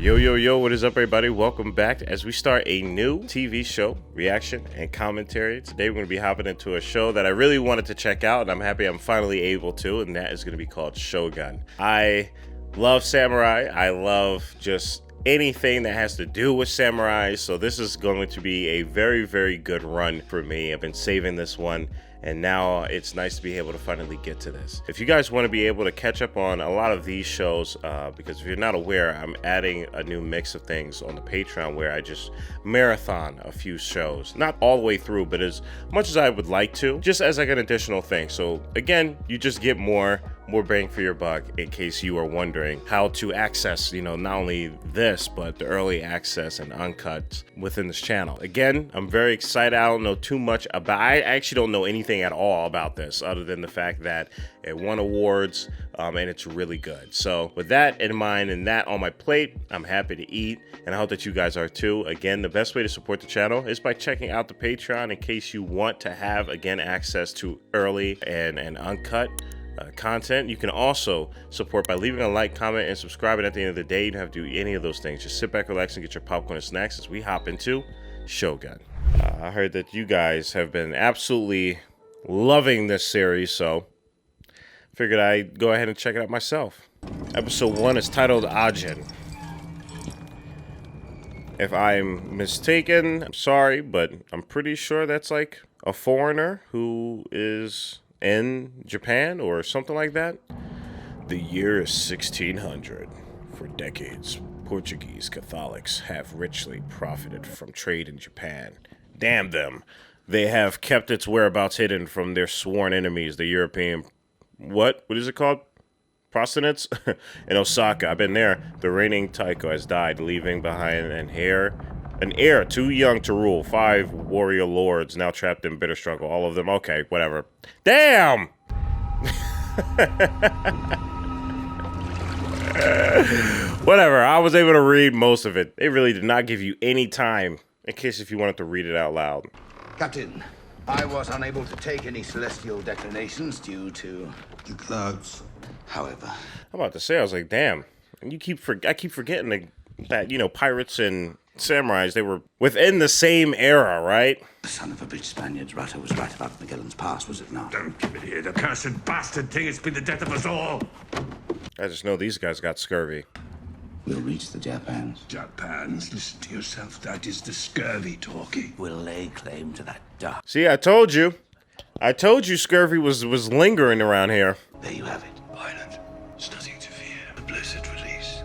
Yo, yo, yo, what is up, everybody? Welcome back as we start a new TV show reaction and commentary. Today, we're going to be hopping into a show that I really wanted to check out, and I'm happy I'm finally able to, and that is going to be called Shogun. I love samurai. I love just anything that has to do with samurai, so this is going to be a very, very good run for me. I've been saving this one, and now it's nice to be able to finally get to this. If you guys want to be able to catch up on a lot of these shows, because if you're not aware, I'm adding a new mix of things on the Patreon where I just marathon a few shows. Not all the way through, but as much as I would like to, just as like an additional thing. So again, you just get more bang for your buck in case you are wondering how to access, not only this, but the early access and uncut within this channel. Again, I'm very excited. I don't know too much about, I actually don't know anything at all about this other than the fact that it won awards and it's really good. So with that in mind and that on my plate, I'm happy to eat, and I hope that you guys are too. Again, the best way to support the channel is by checking out the Patreon in case you want to have, again, access to early and uncut content. You can also support by leaving a like, comment, and subscribing. At the end of the day, you don't have to do any of those things. Just sit back, relax, and get your popcorn and snacks as we hop into Shogun. I heard that you guys have been absolutely loving this series, so figured I'd go ahead and check it out myself. Episode 1 is titled Ajin. If I'm mistaken, I'm sorry, but I'm pretty sure that's like a foreigner who is in Japan or something like that. The year is 1600. For decades, Portuguese Catholics have richly profited from trade in Japan. Damn them. They have kept its whereabouts hidden from their sworn enemies, the European... What is it called? Prostitutes? In Osaka. I've been there. The reigning Taiko has died, leaving behind an heir too young to rule. 5 warrior lords now trapped in bitter struggle. All of them. Okay, whatever. Damn! Whatever. I was able to read most of it. They really did not give you any time in case if you wanted to read it out loud. Captain, I was unable to take any celestial declinations due to the clouds. However, I'm about to say, I was like, damn. And I keep forgetting that pirates and samurais, they were within the same era, right? The son of a bitch Spaniard's Rutter was right about Magellan's Pass, was it not? Don't give it here, the cursed bastard thing. It's been the death of us all. I just know these guys got scurvy. We'll reach the Japans. Japans, listen to yourself. That is the scurvy talking. We'll lay claim to that dark. See, I told you. I told you scurvy was lingering around here. There you have it. Violent. It's nothing to fear. The blessed release.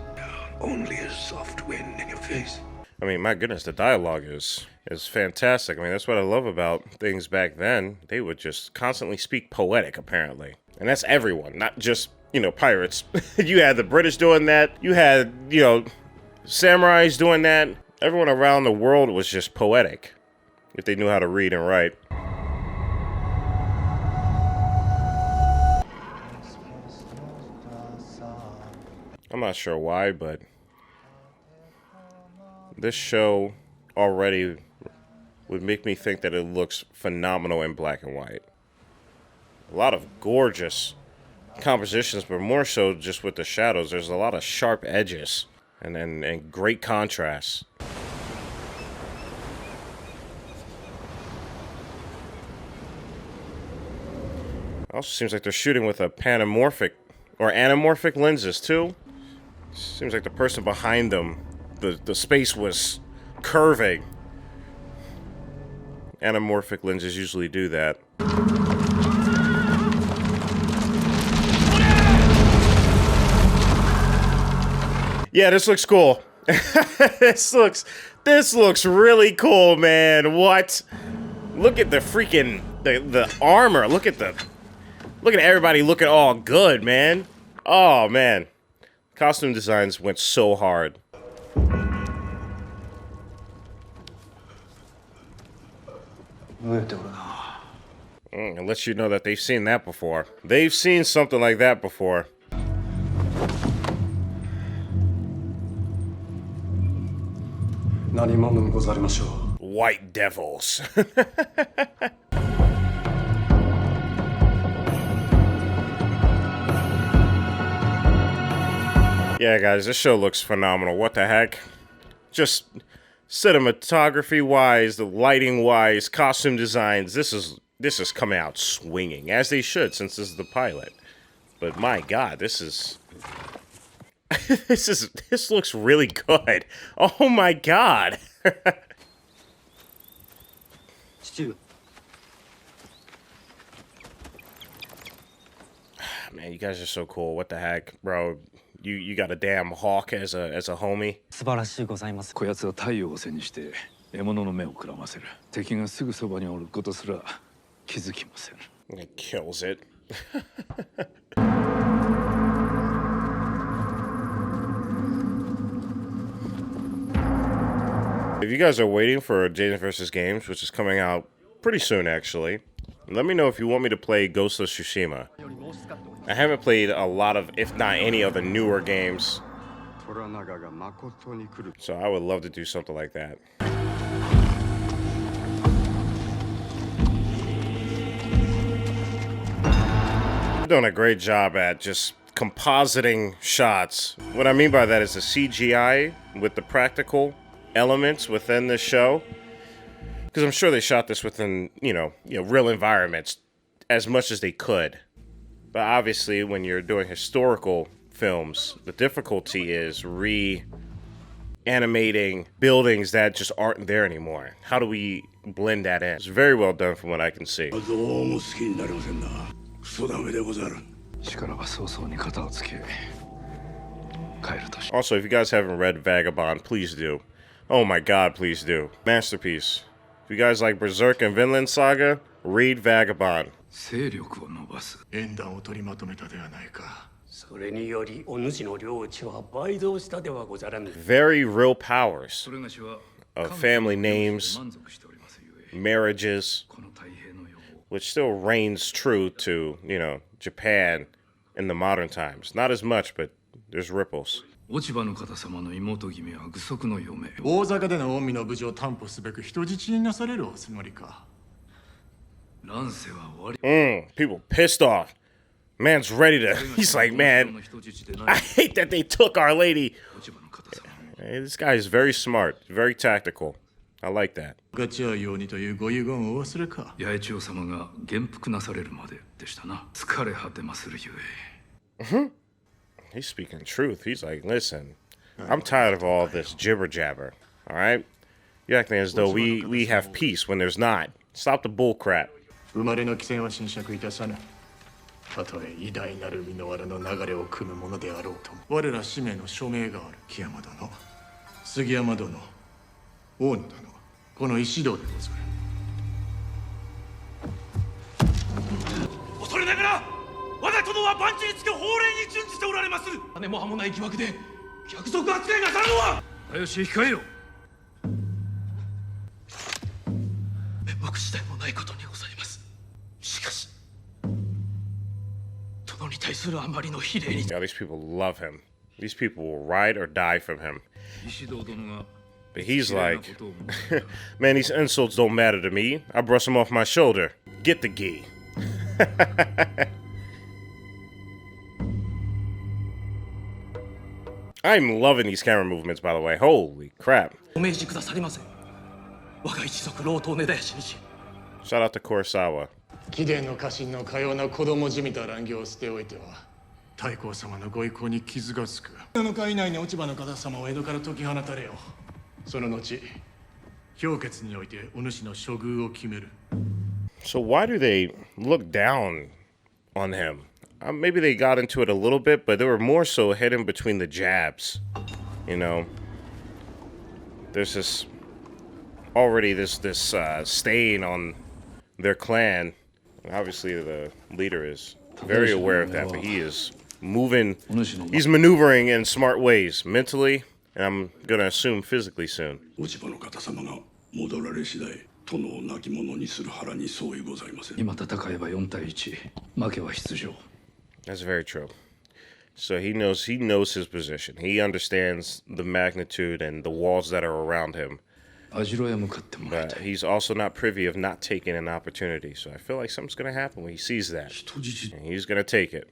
Only a soft wind in your face. I mean, my goodness, the dialogue is fantastic. I mean, that's what I love about things back then. They would just constantly speak poetic, apparently. And that's everyone, not just, pirates. You had the British doing that. You had, samurais doing that. Everyone around the world was just poetic, if they knew how to read and write. I'm not sure why, but this show already would make me think that it looks phenomenal in black and white. A lot of gorgeous compositions, but more so just with the shadows. There's a lot of sharp edges and great contrasts. Also seems like they're shooting with a anamorphic lenses too. Seems like the person behind them, the space was curving. Anamorphic lenses usually do that. Yeah, this looks cool. This looks really cool, man. What? Look at the freaking the armor. Look at everybody looking all good, man. Oh man. Costume designs went so hard. It lets you know that they've seen that before. They've seen something like that before. White devils. Yeah, guys, this show looks phenomenal. What the heck? Just cinematography-wise, the lighting-wise, costume designs. This is coming out swinging, as they should, since this is the pilot. But my God, this is this looks really good. Oh my God. Man, you guys are so cool. What the heck, bro? You got a damn hawk as a homie. 素晴らしゅうございます。こやつは太陽を背にして獲物の目をくらませる。敵がすぐそばにおることすら気づきません。It kills it. If you guys are waiting for Jaden vs. Games, which is coming out pretty soon actually, let me know if you want me to play Ghost of Tsushima. I haven't played a lot of, if not any of the newer games, so I would love to do something like that. They're doing a great job at just compositing shots. What I mean by that is the CGI with the practical elements within the show, because I'm sure they shot this within, you know, real environments as much as they could. But obviously, when you're doing historical films, the difficulty is reanimating buildings that just aren't there anymore. How do we blend that in? It's very well done from what I can see. Also, if you guys haven't read Vagabond, please do. Oh my God, please do. Masterpiece. If you guys like Berserk and Vinland Saga, read Vagabond. Very real powers of family names, marriages, which still reigns true to, you know, Japan in the modern times. Not as much, but there's ripples. 落ち葉の方様の妹君は具足の嫁。大坂での近江の無事を担保すべく人質になされるおつもりか。乱世は終わり。People pissed off. Man's ready to. He's like, man, I hate that they took Our Lady. Hey, this guy is very smart, very tactical. I like that. 勝ち合うようにというご遺言をお忘れか。八重千代様が元服なされるまででしたな。疲れ果てまするゆえ。He's speaking truth. He's like, listen, I'm tired of all this jibber jabber. All right, you're acting as though we have peace when there's not. Stop the bull crap. 生まれの起点は侵釈いたさぬ。たとえ偉大なる身のわらの流れを組むものであろうとも。我ら使命の署名がある木山殿、杉山殿、大野殿、この石堂でござる。恐れながら我が殿は万事につけ法令に準じておられます。金も葉もない疑惑で逆賊扱いなさるのは。よし控えよ。面目次第もないことにございます。しかし殿に対するあまりの非礼に。Yeah, these people love him. These people will ride or die from him. But he's like, man, these insults don't matter to me. I brush them off my shoulder. Get the gi. I'm loving these camera movements, by the way. Holy crap. お命じくださりませ。我が一族老頭根絶やしにし。Shout out to Kurosawa. 貴殿の家臣のかような子供じみた乱行を捨ておいては、太閤様のご意向に傷がつく。7日以内に落ち葉の方様を江戸から解き放たれよ。その後、評決においてお主の処遇を決める。So why do they look down on him? Maybe they got into it a little bit, but they were more so hidden between the jabs. You know, there's this stain on their clan. Obviously, the leader is very aware of that, but he is moving. He's maneuvering in smart ways, mentally, and I'm gonna assume physically soon. 殿を亡き者にする腹に相違ございません。今戦えば4対1、負けは必定。 That's very true. So he knows his position. He understands the magnitude and the walls that are around him. But he's also not privy of not taking an opportunity. So I feel like something's gonna happen when he sees that. And he's gonna take it.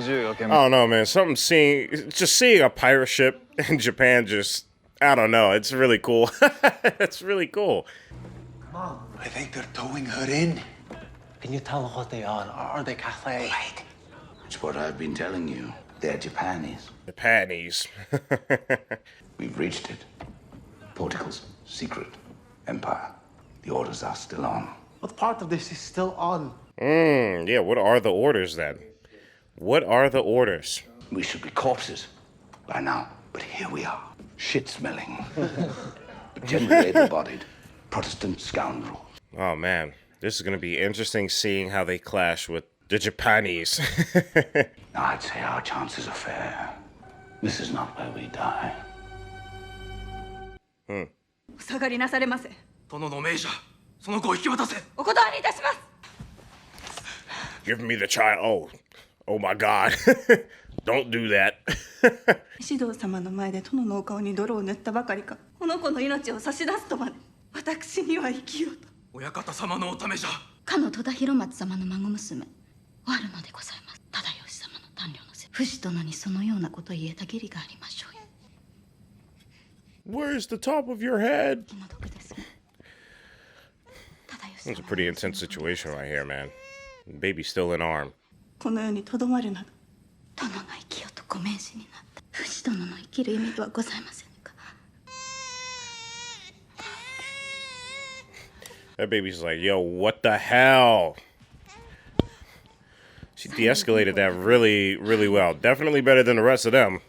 I don't know, man. Just seeing a pirate ship in Japan, I don't know. It's really cool. It's really cool. I think they're towing her in. Can you tell what they are they Cathay? Right. It's what I've been telling you. They're Japanese. Japanese. We've reached it. Portugal's secret empire. The orders are still on. What part of this is still on? Yeah, what are the orders then? What are the orders? We should be corpses by now, but here we are, shit-smelling, but generally able-bodied Protestant scoundrels. Oh man, this is gonna be interesting seeing how they clash with the Japanese. I'd say our chances are fair. This is not where we die. お下がりなされませ。殿の命じゃ。その子を引き渡せ。お断りいたします。 Give me the child. Oh my God. Don't do that. 指導様の前で殿のお顔に泥を塗ったばかりか、この子の命を差し出すとまで、私には生きようと。親方様のおためじゃ。かの戸田広松様の孫娘、おあるのでございます。忠義様の短慮のせい、不死殿にそのようなことを言えた義理がありましょう。 Where's the top of your head? 気の毒ですが。忠義 It's 様 a pretty intense situation right here, man. Baby's still in arm. この世にとどまるなど、殿が生きよとご命じになった。不死殿の生きる意味はございませんか。 That baby's like, yo, what the hell? She de-escalated that really, really well. Definitely better than the rest of them.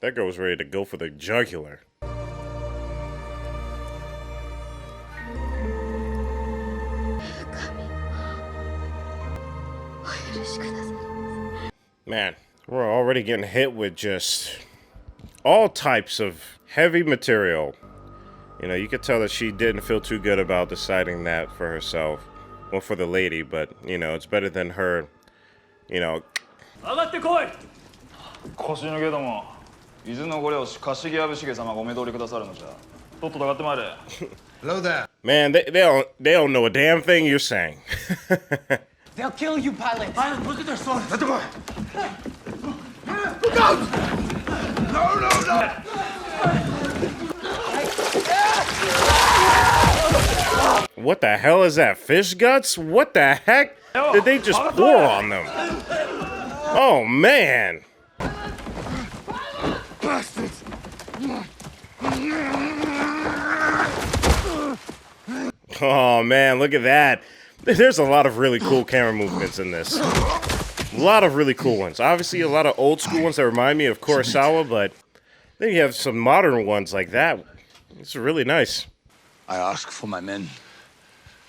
That girl was ready to go for the jugular. Man, we're already getting hit with just all types of heavy material. You know, you could tell that she didn't feel too good about deciding that for herself. Well, for the lady, but, you know, it's better than her, you know. 上がってこい。腰抜けども、伊豆のご領主柏木信繁様がお目通りくださるのじゃ。とっとと上がってまいれ。Hello there. Man, they don't know a damn thing you're saying. They'll kill you, pilot. Pilot, look at their swords. Let them go. Look out! No, no, no! What the hell is that? Fish guts? What the heck did they just pour on them? Oh, man. Bastards! Oh, man, look at that. There's a lot of really cool camera movements in this. A lot of really cool ones. Obviously, a lot of old school ones that remind me of Kurosawa, but then you have some modern ones like that. It's really nice. I ask for my men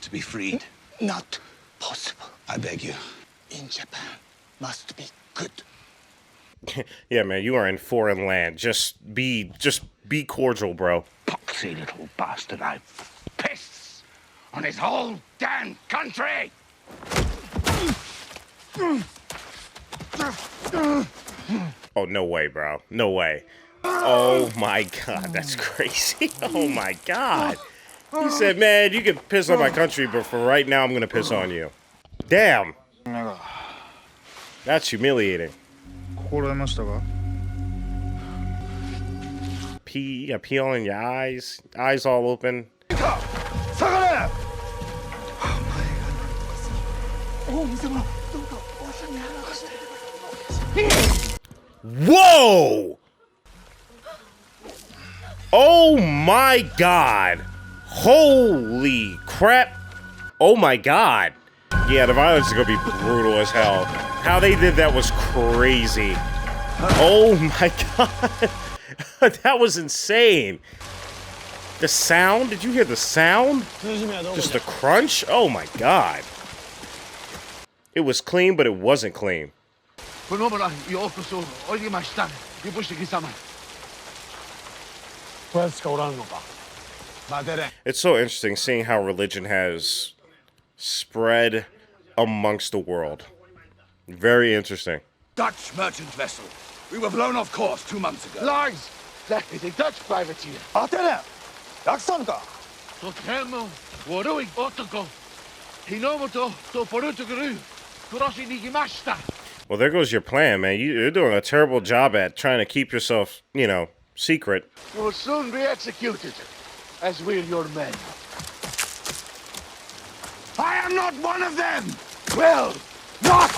to be freed. Not possible. I beg you. In Japan, must be good. Yeah, man, you are in foreign land. Just be cordial, bro. Poxy little bastard, I piss on his whole damn country! Oh, no way, bro. No way. Oh, my God. That's crazy. Oh, my God. He said, man, you can piss on my country, but for right now, I'm going to piss on you. Damn. That's humiliating. Pee, you got pee all in your eyes. Eyes all open. Whoa! Oh my God! Holy crap! Oh my God! Yeah, the violence is gonna be brutal as hell. How they did that was crazy. Oh my God! That was insane. The sound? Did you hear the sound? Just the crunch? Oh my God. It was clean, but it wasn't clean. It's so interesting seeing how religion has spread amongst the world. Very interesting. Dutch merchant vessel. We were blown off course 2 months ago. Lies! That is a Dutch privateer. Atene! Yaksan-ka? とても悪い男。日の本とポルトガル、暮らしに来ました。Well, there goes your plan, man. You're doing a terrible job at trying to keep yourself, secret. You will soon be executed, as will your men. I am not one of them! Will not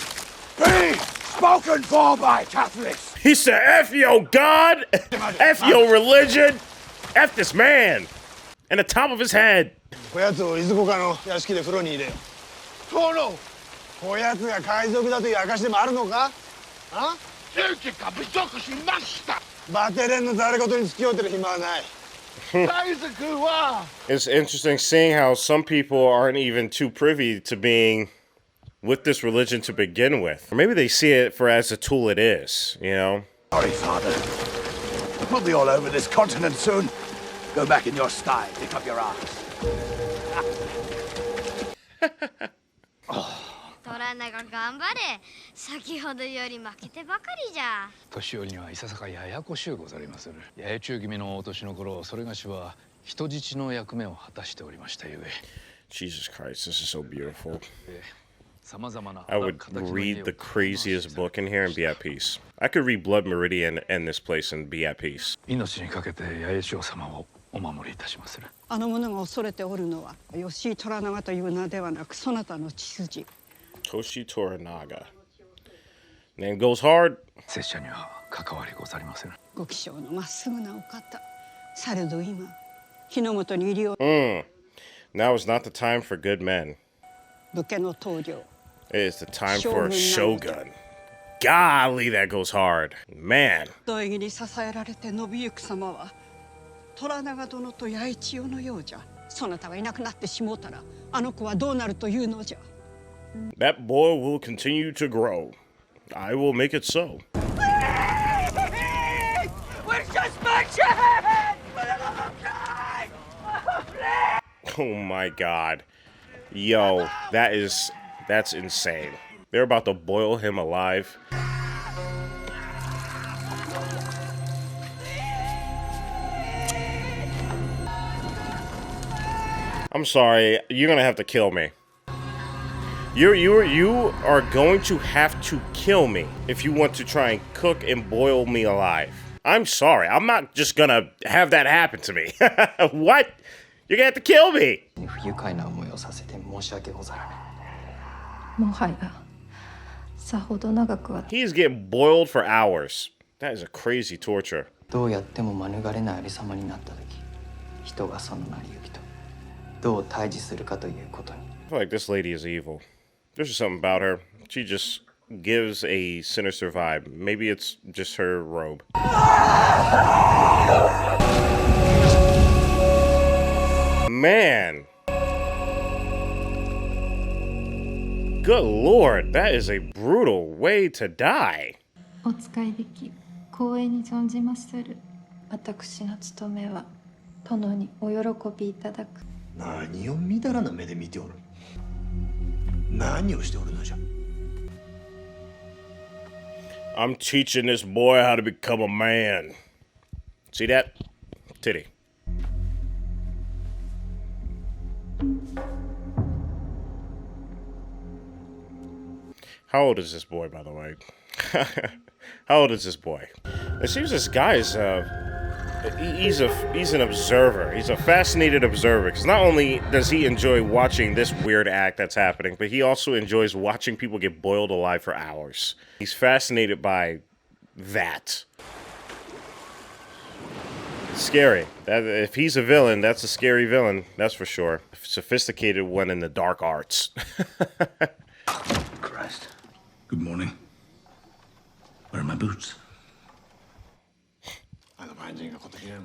be spoken for by Catholics! He said, F your God, F your religion, F this man, and the top of his head. こやつをいずこかの屋敷で風呂に入れよ。殿! こやつが海賊だという証でもあるのか？あ？周知が不足しました！バテレンのざれ事に付き合ってる暇はない。It's interesting seeing how some people aren't even too privy to being with this religion to begin with. Or maybe they see it for as a tool it is, Sorry, Father. We'll be all over this continent soon. Go back in your sty, pick up your arms. トラナが頑張れ。先ほどより負けてばかりじゃ。年寄りにはいささかややこしゅうござりまする。八重中君のお年の頃、それがしは人質の役目を果たしておりましたゆえ。Jesus Christ, this is so beautiful. I would read the craziest book in here and be at peace. I could read Blood Meridian and this place and be at peace. 命にかけて八重長様をお守りいたしまする。あの者が恐れておるのは吉井虎長という名ではなくそなたの血筋。Toshi Toranaga. Name goes hard. 拙者には関わりござりません。ご気性のまっすぐなお方。されど今日の元に入りを。Now is not the time for good men. 武家の棟梁。It is the time for a shogun. Golly, that goes hard. Man. 土井に支えられて伸びゆく様は虎長殿と八重千代のようじゃ。そなたがいなくなってしもうたらあの子はどうなるというのじゃ。That boy will continue to grow. I will make it so. Oh my God. Yo, that's insane. They're about to boil him alive. I'm sorry, you're gonna have to kill me. You are going to have to kill me if you want to try and cook and boil me alive. I'm sorry. I'm not just gonna have that happen to me. What? You're gonna have to kill me. He's getting boiled for hours. That is a crazy torture. I feel like this lady is evil. There's just something about her. She just gives a sinister vibe. Maybe it's just her robe. Man. Good Lord, that is a brutal way to die. お使いでき光栄に存じまする。私の務めは殿にお喜びいただく。何をみだらな目で見ておる。何をしておるのじゃ。I'm teaching this boy how to become a man. See that? Titty. How old is this boy, by the way? How old is this boy? It seems this guy is he's an observer. He's a fascinated observer because not only does he enjoy watching this weird act that's happening, but he also enjoys watching people get boiled alive for hours. He's fascinated by that. Scary. That if he's a villain, that's a scary villain. That's for sure. Sophisticated one in the dark arts. Christ. Good morning. Where are my boots?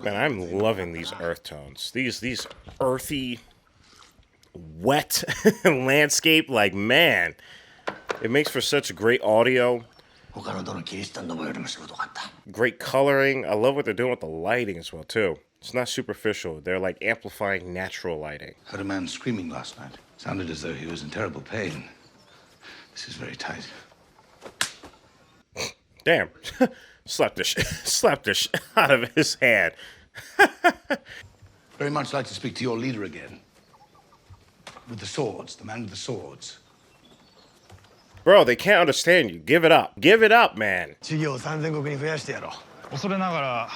Man, I'm loving these earth tones. These earthy, wet landscape. Like, man, it makes for such great audio. Great coloring. I love what they're doing with the lighting as well, too. It's not superficial. They're like amplifying natural lighting. Heard a man screaming last night. Sounded as though he was in terrible pain. This is very tight. Damn. Slap this out of his hand. Very much like to speak to your leader again. With the swords, the man with the swords. Bro, they can't understand you. Give it up. Give it up, man. 事業を3000石に増やしてやろう。恐れながら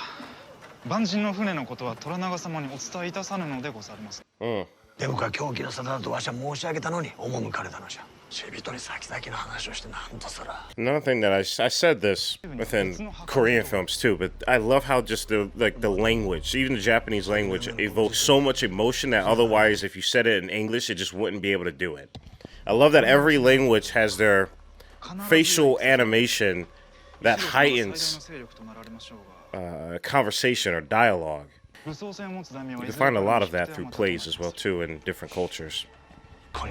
万人の船のことは虎長様にお伝えいたさぬのでございます。デブか狂気の沙汰だとわしは申し上げたのに赴かれたのじゃ。チ人に先々の話をしてなんとすら。 Another thing that I said this within Korean films too, but I love how just the language, even the Japanese language, evokes so much emotion that otherwise, if you said it in English, it just wouldn't be able to do it. I love that every language has their facial animation that heightens conversation or dialogue. You can find a lot of that through plays as well too in different cultures. So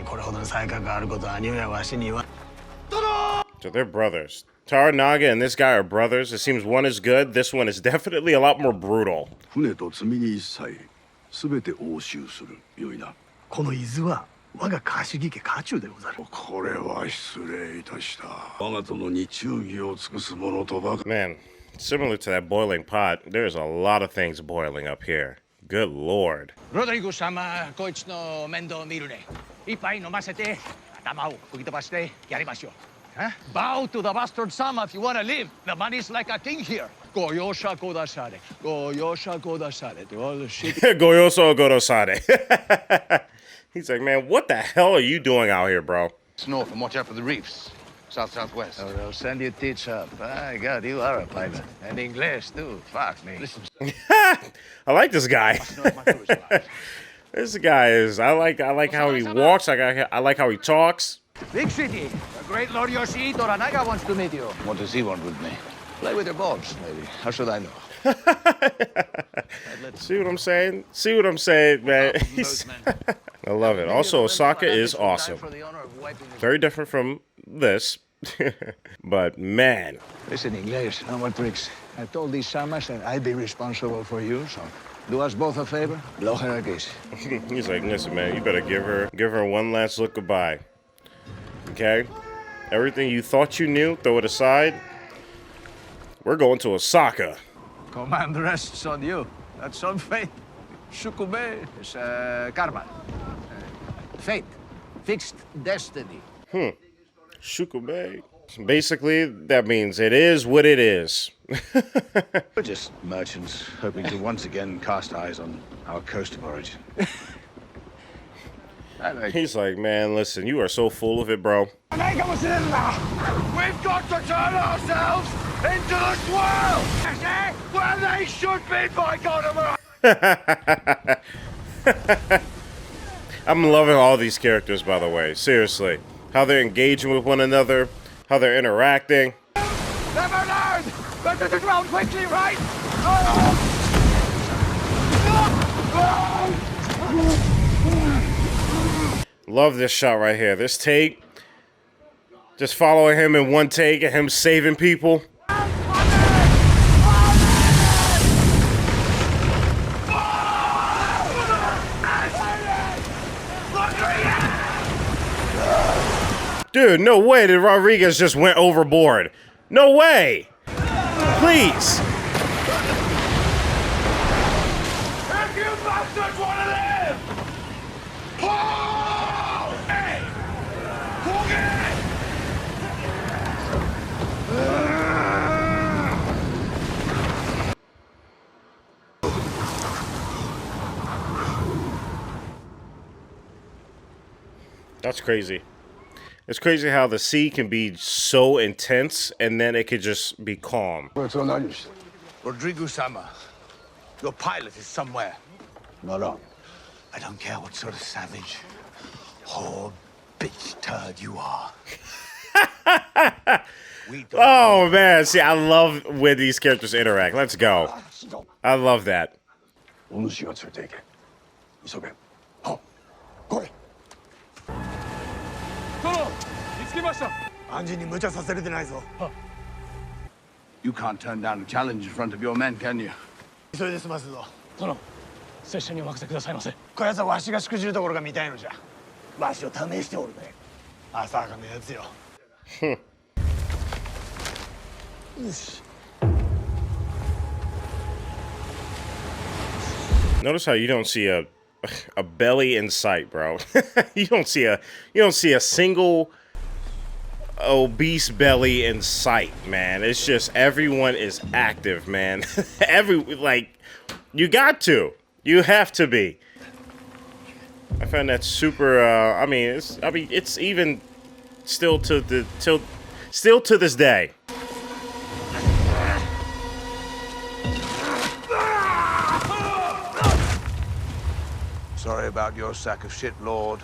they're brothers. Toranaga and this guy are brothers. It seems one is good. This one is definitely a lot more brutal. 船と積み荷一切すべて押収する。よいな。この伊豆は我が貸木家家中でござる。これは失礼いたした。我が殿に忠義を尽くす者とばかり。 Man, similar to that boiling pot, there's a lot of things boiling up here. Good lord. ロドリゴ様、こいつの面倒を見るね。一杯飲ませて、頭を吹き飛ばしてやりましょう。Bow to the bastard sama if you want to live. The money's like a king here. ご容赦くだされ。ご容赦くだされ。All the shit. Goyoso Gorosade. He's like, man, what the hell are you doing out here, bro? North and watch out for the reefs. South-southwest. Oh, they'll send you teach up. My God, you are a pilot. And English, too. Fuck me. Listen. I like this guy. This guy is. I like how he walks. I like how he talks. Big city. The great Lord Yoshi Toranaga wants to meet you. What does he want with me? Play with your balls, maybe. How should I know? See what I'm saying? See what I'm saying, man? I love it. Also, Osaka is awesome. Very different from this. But man. Listen, English, no more tricks. I told these Samas that I'd be responsible for you, so do us both a favor. Blow her a kiss. He's like, listen, man, you better give her one last look goodbye. Okay? Everything you thought you knew, throw it aside. We're going to Osaka. Command rests on you. That's on fate. Shukube is karma. Fate. Fixed destiny. Shukube. Basically, that means it is what it is. We're just merchants hoping to once again cast eyes on our coast of origin. He's like, man, listen, you are so full of it, bro. We've got to turn ourselves into the swirl! Where they should be, by God! I'm loving all these characters, by the way. Seriously. How they're engaging with one another, how they're interacting. Never learned! Better to drown quickly, right? Love this shot right here. This take. Just following him in one take and him saving people. Dude, no way that Rodriguez just went overboard. No way. Please. If you bastards want to live! Pull! Hey! That's crazy. It's crazy how the sea can be so intense and then it could just be calm. Rodrigo-sama, your pilot is somewhere. Not on. I don't care what sort of savage, whore, bitch turd you are. Oh man, see, I love when these characters interact. Let's go. I love that. お主が連れて行け。急げ。来い。殿、見つけました。暗示に無茶させれてないぞ。You can't turn down a challenge in front of your men, can you? 急いで済ますぞ。殿、拙者にお任せくださいませ。こやつはわしがしくじるところが見たいのじゃ。わしを試しておるね。浅はかなやつよ。よし。 Notice how you don't see a belly in sight, bro. you don't see a single obese belly in sight, man. It's just everyone is active, man. You got to. You have to be. I find that super. It's even still to this day. Sorry about your sack of shit, Lord.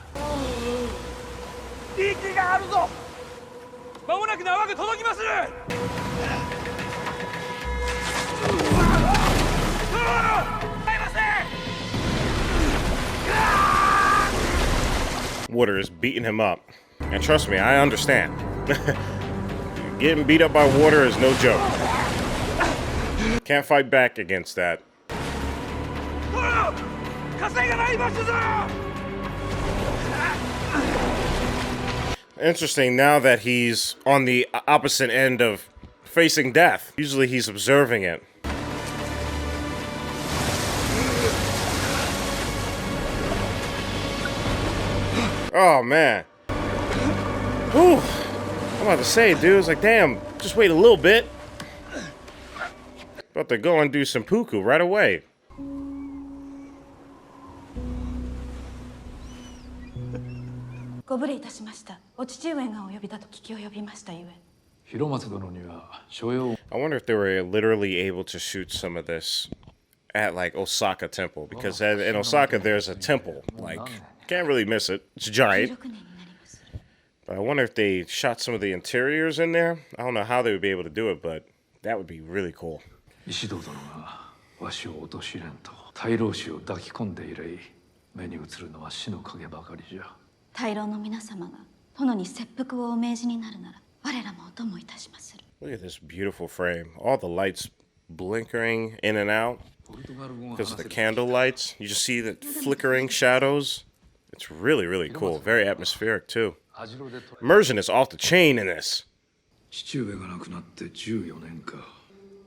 Water is beating him up. And trust me, I understand. Getting beat up by water is no joke. Can't fight back against that. Interesting, now that he's on the opposite end of facing death. Usually he's observing it. Oh, man. Whew. I'm about to say, dude, it's like, damn, just wait a little bit. About to go and do some puku right away. ご無礼いたしました。お父上がお呼びだと聞き及びましたゆえ。 I wonder if they were literally able to shoot some of this at like Osaka Temple, because in Osaka there's a temple, like can't really miss it. It's giant. But I wonder if they shot some of the interiors in there. I don't know how they would be able to do it, but that would be really cool. 石堂殿がわしを陥れんと大老氏を抱き込んで以来目に映るのは死の影ばかりじゃ。大老の皆様が殿に切腹をお命じになるなら我らもお供いたしまする。 Look at this beautiful frame. All the lights blinkering in and out because of the candle lights. You just see the flickering shadows. It's really, really cool. Very atmospheric too. Immersion is off the chain in this. 父上が亡くなって14年か。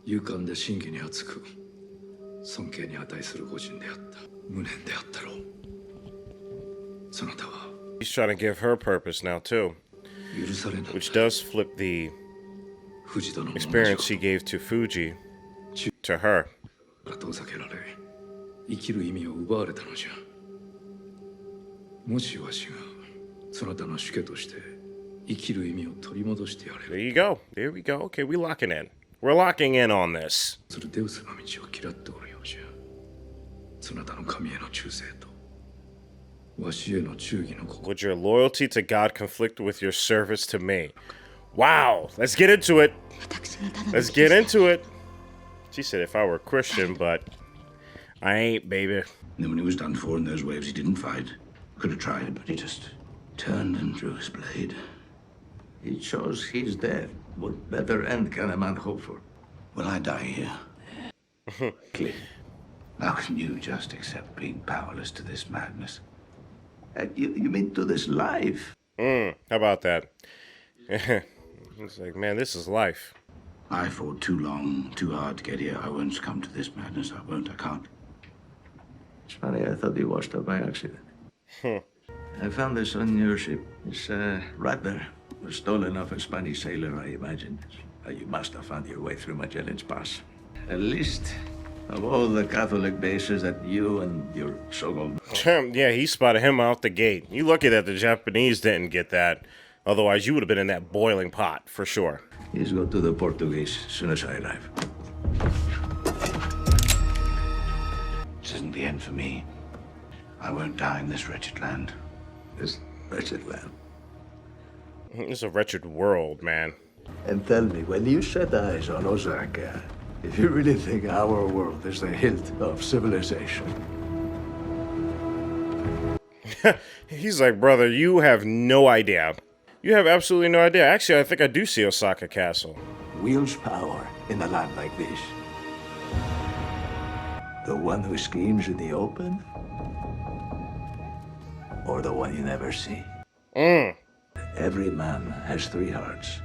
勇敢で真偽に厚く尊敬に値する御人であった無念であったろう。そなたは He's trying to give her purpose now too, which does flip the experience he gave to Fuji to her. 遠ざけられ生きる意味を奪われたのじゃ。もしわしがそなたの主家として生きる意味を取り戻してやれ。 There you go. There we go. Okay, we locking in. We're locking in on this. それデウスの道を嫌っておるようじゃ。そなたの神への忠誠とわしへの忠義の心。 Would your loyalty to God conflict with your service to me? Wow. Let's get into it. Let's get into it. She said if I were Christian, but I ain't, baby. And then when he was done for in those waves, he didn't fight. Could have tried, but he just turned and drew his blade. He chose his death. What better end can a man hope for? Will I die here? Cliff, how can you just accept being powerless to this madness? You mean to this life? How about that? It's like, man, this is life. I fought too long, too hard to get here. I won't succumb to this madness. I won't. I can't. It's funny, I thought you washed up by accident. I found this on your ship. It's right there. It was stolen off a Spanish sailor, I imagine. You must have found your way through Magellan's Pass. At least of all the Catholic bases that you and your Shogun... Yeah, he spotted him out the gate. You lucky that the Japanese didn't get that. Otherwise, you would have been in that boiling pot, for sure. He's go to the Portuguese as soon as I arrive. This isn't the end for me. I won't die in this wretched land. This wretched land? It's a wretched world, man. And tell me, when you set eyes on Osaka, if you really think our world is the hilt of civilization. He's like, brother, you have no idea. You have absolutely no idea. Actually, I think I do see Osaka Castle. Wields power in a land like this. The one who schemes in the open? Or the one you never see? Every man has three hearts.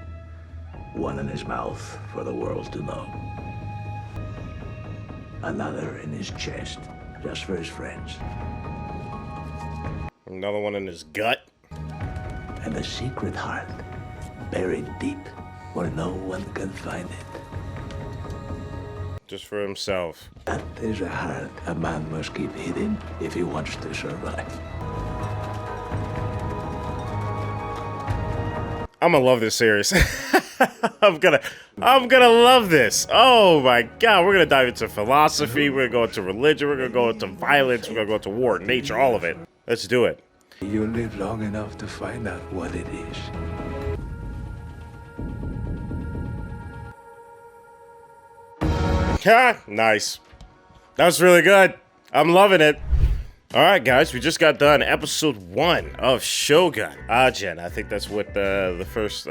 One in his mouth for the world to know. Another in his chest, just for his friends. Another one in his gut. And the secret heart buried deep where no one can find it. Just for himself. That is a heart a man must keep hidden if he wants to survive. I'm gonna love this series. I'm gonna love this. Oh my god, we're gonna dive into philosophy, we're gonna go into religion, we're gonna go into violence, we're gonna go into war, nature, all of it. Let's do it. You live long enough to find out what it is. Ha! Nice. That was really good. I'm loving it. All right, guys, we just got done episode 1 of Shogun. Ajin, I think that's what the first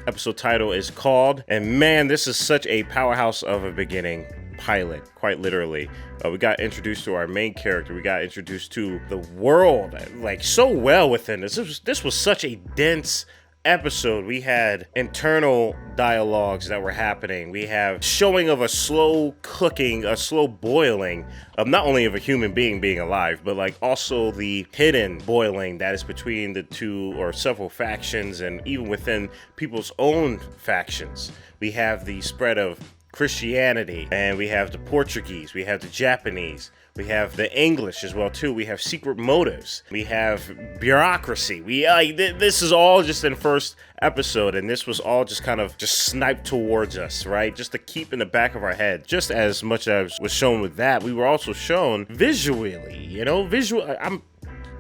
episode title is called. And man, this is such a powerhouse of a beginning pilot, quite literally. We got introduced to our main character. We got introduced to the world, like, so well within this. This was such a dense episode. We had internal dialogues that were happening. We have showing of a slow cooking, a slow boiling of not only of a human being alive, but like also the hidden boiling that is between the two or several factions and even within people's own factions. We have the spread of Christianity, and we have the Portuguese, we have the Japanese, we have the English as well too. We have secret motives. We have bureaucracy. This is all just in first episode, and this was all just kind of just sniped towards us, right? Just to keep in the back of our head. Just as much as was shown with that, we were also shown visually. I'm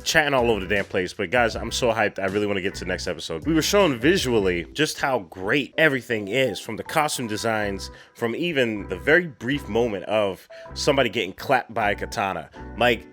chatting all over the damn place, but guys, I'm so hyped. I really want to get to the next episode. We were shown visually just how great everything is, from the costume designs, from even the very brief moment of somebody getting clapped by a katana. Like,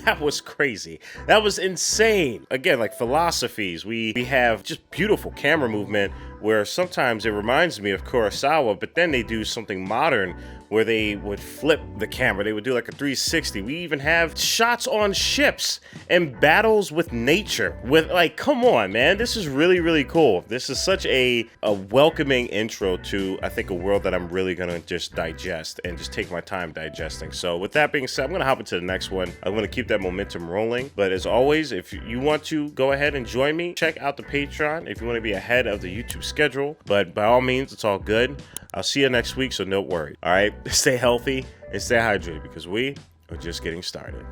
that was crazy. That was insane. Again, like philosophies, we have just beautiful camera movement where sometimes it reminds me of Kurosawa, but then they do something modern where they would flip the camera. They would do like a 360. We even have shots on ships and battles with nature. With, like, come on, man. This is really, really cool. This is such a welcoming intro to, I think, a world that I'm really gonna just digest and just take my time digesting. So with that being said, I'm gonna hop into the next one. I'm gonna keep that momentum rolling. But as always, if you want to go ahead and join me, check out the Patreon if you want to be ahead of the YouTube schedule. But by all means, it's all good. I'll see you next week, so don't worry. All right, stay healthy and stay hydrated because we are just getting started.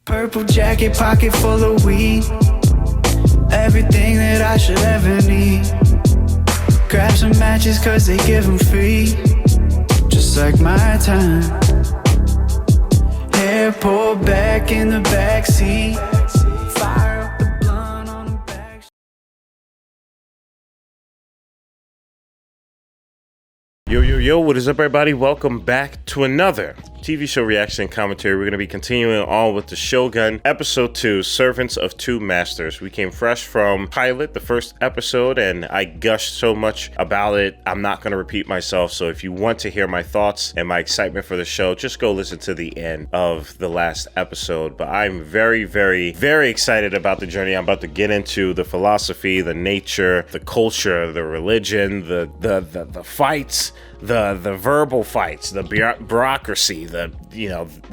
Purple jacket, pocket full of weed. Everything that I should ever need. Grab some matches cause they give them free. Just like my time. Hair pulled back in the backseat. Fire up the blunt on the back. Yo, what is up, everybody? Welcome back to another TV show reaction and commentary. We're going to be continuing on with the Shogun episode 2, Servants of Two Masters. We came fresh from pilot, the first episode, and I gushed so much about it. I'm not going to repeat myself, so if you want to hear my thoughts and my excitement for the show, just go listen to the end of the last episode. But I'm very, very, very excited about the journey I'm about to get into, the philosophy, the nature, the culture, the religion, the fights, the verbal fights, the bureaucracy, the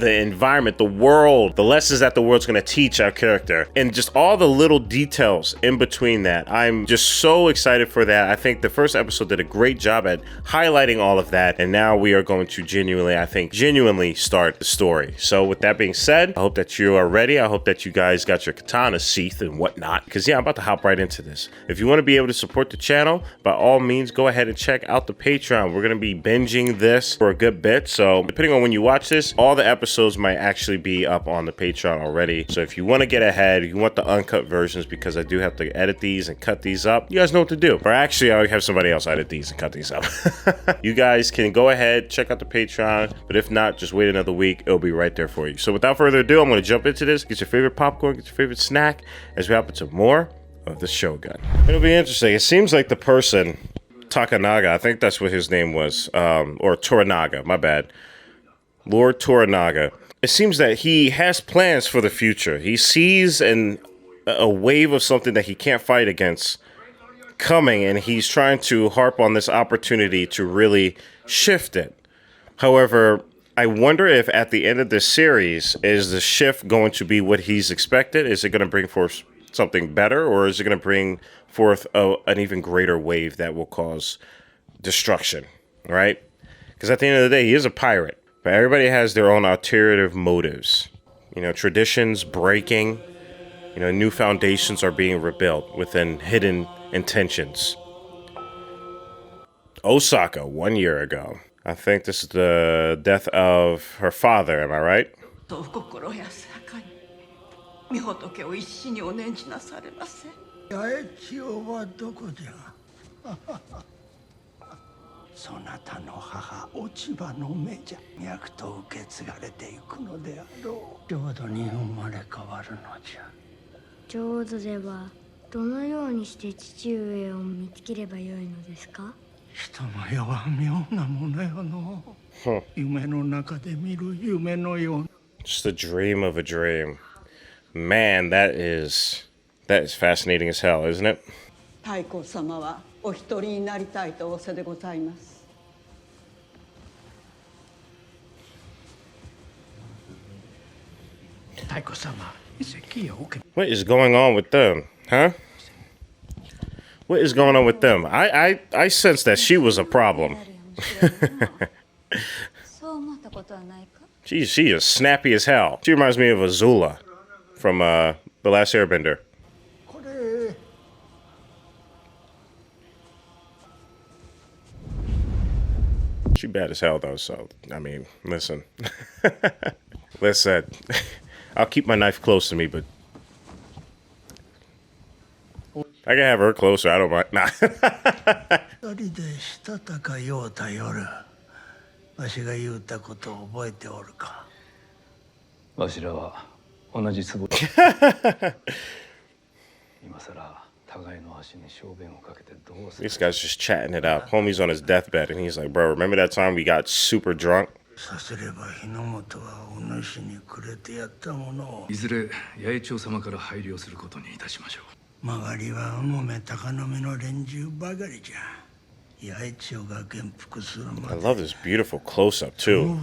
environment, the world, the lessons that the world's going to teach our character, and just all the little details in between that. I'm just so excited for that. I think the first episode did a great job at highlighting all of that, and now we are going to genuinely start the story. So with that being said, I hope that you are ready. I hope that you guys got your katana sheath and whatnot, because I'm about to hop right into this. If you want to be able to support the channel, by all means, go ahead and check out the Patreon. We're going to be binging this for a good bit, so depending on when you watch this, all the episodes might actually be up on the Patreon already. So if you want to get ahead, you want the uncut versions, because I do have to edit these and cut these up, you guys know what to do. Or actually, I have somebody else edit these and cut these up. You guys can go ahead, check out the Patreon, but if not, just wait another week. It'll be right there for you. So without further ado, I'm going to jump into this. Get your favorite popcorn, get your favorite snack, as we hop into more of the Shogun. It'll be interesting. It seems like the person, Takanaga, I think that's what his name was, or Toranaga, my bad. Lord Toranaga. It seems that he has plans for the future. He sees a wave of something that he can't fight against coming, and he's trying to harp on this opportunity to really shift it. However, I wonder if at the end of this series, is the shift going to be what he's expected? Is it going to bring forth something better, or is it going to bring forth an even greater wave that will cause destruction, right? Because at the end of the day, he is a pirate, but everybody has their own alternative motives. You know, traditions breaking, you know, new foundations are being rebuilt within hidden intentions. Osaka, 1 year ago. I think this is the death of her father, am I right? お心安らかに御仏を一心にお念じなされませ。八重千代はどこじゃ。そなたの母落ち葉の目じゃ。脈と受け継がれていくのであろう。浄土に生まれ変わるのじゃ。浄土ではどのようにして父上を見つければよいのですか？人の世は妙なものよの。夢の中で見る夢のよう。Just a dream of a dream. Man, that is fascinating as hell, isn't it? 太閤様はお一人になりたいと仰せでございます。太閤様、席を受け。What is going on with them, huh? What is going on with them? I sense that she was a problem. She is snappy as hell. She reminds me of Azula from The Last Airbender. She bad as hell though, so I mean, listen. Listen. I'll keep my knife close to me, but I can have her closer, I don't mind. Nah. 一人でしたたかようた夜。わしが言うたことを覚えておるか。わしらは同じ壺。今さら互いの足に小便をかけてどうする。 This guy's just chatting it up. Homie's on his deathbed, and he's like, bro, remember that time we got super drunk? さすれば日の本はお主にくれてやったものを。いずれ八重長様から配慮することにいたしましょう。曲がりは重め高の目の連中ばかりじゃ。八重千代が元服するまで。I love this beautiful close-up, too.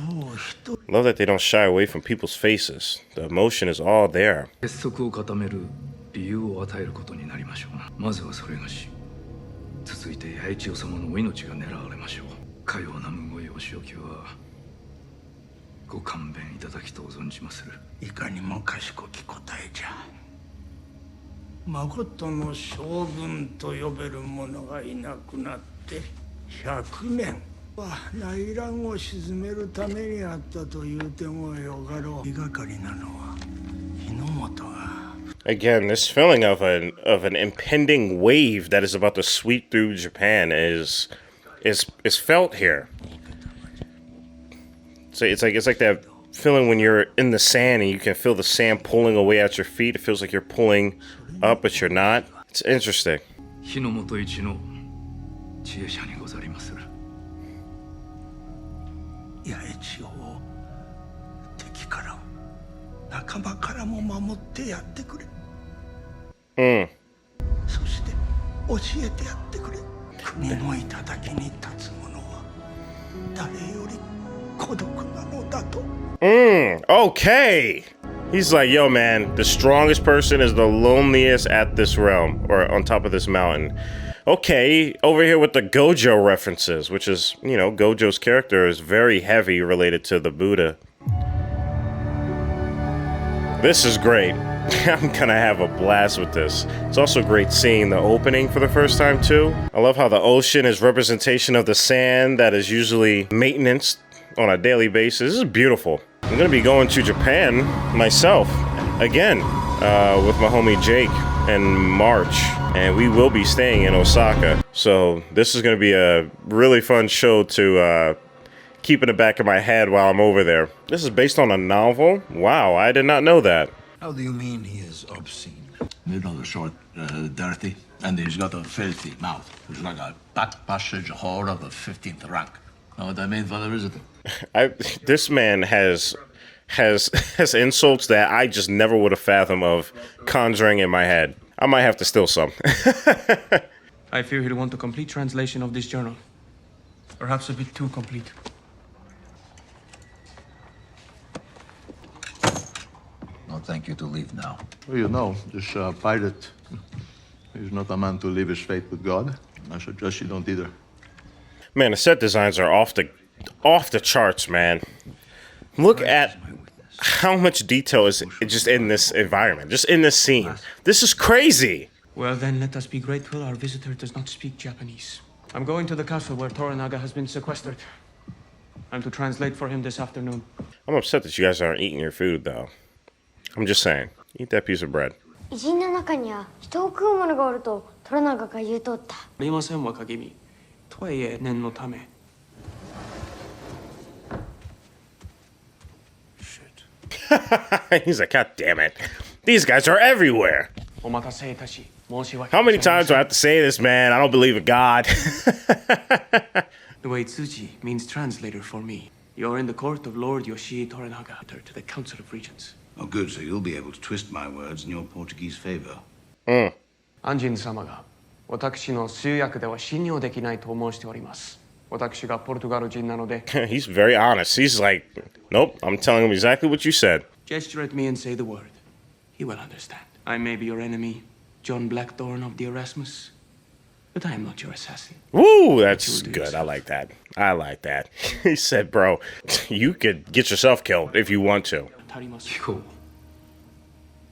Love that they don't shy away from people's faces. The emotion is all there. 結束を固める理由を与えることになりましょうな。まずはそれがし、続いて八重千代様のお命が狙われましょう。かようなむごいお仕置きはご勘弁いただきと存じまする。いかにも賢き答えじゃ。まことの将軍と呼べる者がいなくなって100年は内乱を鎮めるためにあったと言うてもよかろう。気がかりなのは日の本が。Again, this feeling of an impending wave that is about to sweep through Japan is felt here. So it's like that feeling when you're in the sand and you can feel the sand pulling away at your feet. It feels like you're pulling up, but you're not. It's interesting. 日の本一の知恵者にござりまする。八重千代を敵から仲間からも守ってやってくれ。そして教えてやってくれ。国の頂に立つ者は誰より孤独なのだと。Okay. He's like, yo, man, the strongest person is the loneliest at this realm, or on top of this mountain. Okay, over here with the Gojo references, which is, you know, Gojo's character is very heavy related to the Buddha. This is great. I'm gonna have a blast with this. It's also great seeing the opening for the first time, too. I love how the ocean is representation of the sand that is usually maintenance on a daily basis. This is beautiful. I'm gonna be going to Japan myself again with my homie Jake in March, and we will be staying in Osaka. So this is gonna be a really fun show to keep in the back of my head while I'm over there. This is based on a novel? Wow, I did not know that. How do you mean he is obscene? Little short, dirty, and he's got a filthy mouth. He's like a back passage whore of the 15th rank. Know what I mean, Father Visitor? This man has insults that I just never would have fathomed of conjuring in my head. I might have to steal some. I fear he'll want a complete translation of this journal. Perhaps a bit too complete. Not don't think you to leave now. Well, you know, this pirate is not a man to leave his fate with God. I suggest you don't either. Man, the set designs are off the charts, man. Look at how much detail is just in this environment, just in this scene. This is crazy. Well, then let us be grateful our visitor does not speak Japanese. I'm going to the castle where Toranaga has been sequestered. I'm to translate for him this afternoon. I'm upset that you guys aren't eating your food, though. I'm just saying, eat that piece of bread. 偉人の中には人を食うものがおると虎長が言うとった。ありません、若君。とはいえ、念のため。He's like, God damn it. These guys are everywhere. お待たせいたし、申し訳 How many times do I have to say this, man? I don't believe in God. The way Tsuji means translator for me. You're in the court of Lord Yoshii Toranaga to the Council of Regents. Oh, good, so you'll be able to twist my words in your Portuguese favor. 安仁様が私の通訳では信用できないと申しております。私がポルトガル人なので He's very honest. He's like, nope, I'm telling him exactly what you said. gesture at me and say the word. He will understand. I may be your enemy, John Blackthorne of the Erasmus, but I am not your assassin. Woo, that's good. I like that. I like that. He said, bro, you could get yourself killed if you want to.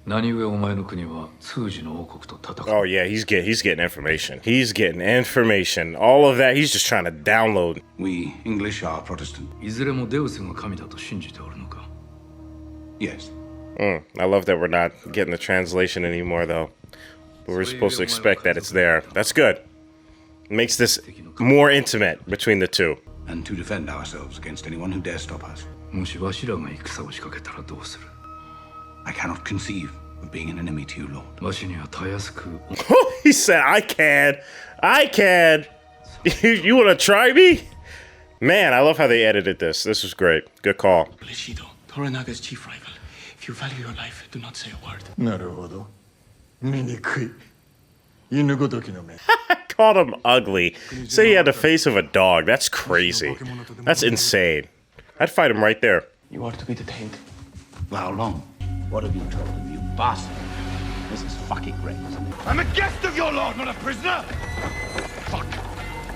何故お前の国は通詞の王国と戦う Oh, yeah, he's getting information. He's getting information. All of that, he's just trying to download. We English are Protestant. いずれもデウスが神だと信じておるのか Yes. I love that we're not getting the translation anymore, though. But we're supposed to expect that it's there. That's good. Makes this more intimate between the two. And to defend ourselves against anyone who dares stop us. もしわしらが戦を仕掛けたらどうする I cannot conceive of being an enemy to you, Lord. わしにはたやすく He said, I can. You want to try me? Man, I love how they edited this. This was great. Good call. Bushido, Toranaga's chief rival. If you value your life, do not say a word. なるほど。醜い。犬ごときの目。Called him ugly. Said he had the face of a dog. That's crazy. That's insane. I'd fight him right there. You are to be detained. For how long? What have you told him, you bastard? This is fucking great. I'm a guest of your lord, not a prisoner! Fuck!